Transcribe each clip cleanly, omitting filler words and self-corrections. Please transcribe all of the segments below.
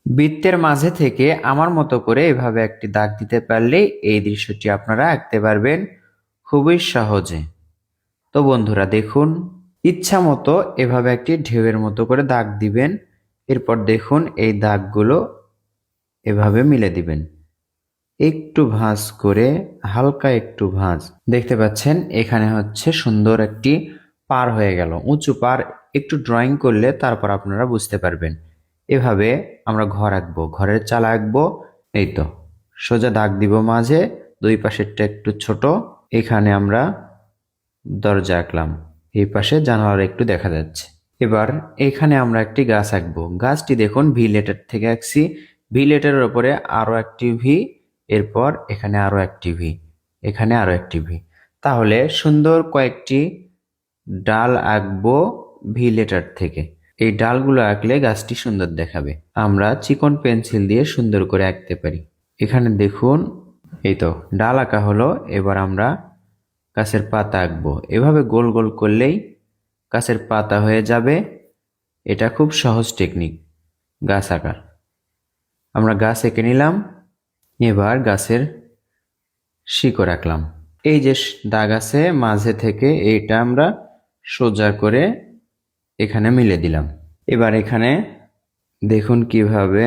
বৃত্তের মাঝে থেকে আমার মতো করে এভাবে একটি দাগ দিতে পারলেই এই দৃশ্যটি আপনারা আঁকতে পারবেন খুবই সহজে। তো বন্ধুরা দেখুন, ইচ্ছা মতো এভাবে একটি ঢেউয়ের মতো করে দাগ দিবেন। এরপর দেখুন এই দাগগুলো এভাবে মিলে দিবেন, একটু ভাঁজ করে, হালকা একটু ভাঁজ। দেখতে পাচ্ছেন এখানে হচ্ছে সুন্দর একটি পার হয়ে গেল, উঁচু পার। একটু ড্রয়িং করলে তারপর আপনারা বুঝতে পারবেন। এভাবে আমরা ঘর আঁকবো, ঘরের চালা আঁকবো। এই তো সোজা দাগ দিব মাঝে, দুই পাশেরটা একটু ছোট। এখানে আমরা দরজা আঁকলাম, এই পাশে জানালার একটু দেখা যাচ্ছে। এবার এখানে আমরা একটি গাছ আঁকবো। গাছটি দেখুন ভি লেটার থেকে আঁকছি, ভি লেটারের উপরে আরো একটি ভি, এরপর এখানে আরো একটি ভি, এখানে আরো একটি ভি। তাহলে সুন্দর কয়েকটি ডাল আঁকবো ভি লেটার থেকে। এই ডালগুলো আঁকলে গাছটি সুন্দর দেখাবে। আমরা চিকন পেন্সিল দিয়ে সুন্দর করে আঁকতে পারি। এখানে দেখুন, এই তো ডাল আঁকা হলো। এবার আমরা গাছের পাতা আঁকবো। এভাবে গোল গোল করলেই গাছের পাতা হয়ে যাবে। এটা খুব সহজ টেকনিক গাছ আঁকার। আমরা গাছ এঁকে নিলাম। এবার গাছের শিকড় আঁকলাম। এই যে দাগ আছে মাঝে থেকে, এইটা আমরা সোজা করে এখানে মিলে দিলাম। এবার এখানে দেখুন কিভাবে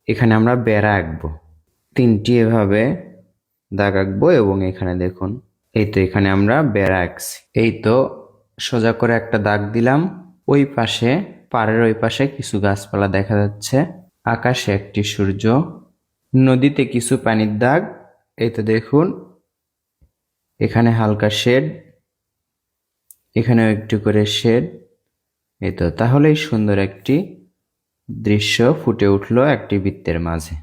এখানে আমরা বেড়া আঁকবো। তিনটি এভাবে দাগ আঁকবো এবং এখানে দেখুন, এই তো এখানে আমরা বেড়া আঁকছি। এই তো সোজা করে একটা দাগ দিলাম। ওই পাশে, পাড়ের ওই পাশে কিছু গাছপালা দেখা যাচ্ছে, আকাশে একটি সূর্য, নদীতে কিছু পানির দাগ। এই তো দেখুন এখানে হালকা শেড, এখানেও একটু করে শেড। এই তো তাহলেই সুন্দর একটি দৃশ্য ফুটে উঠলো একটি বৃত্তের মাঝে।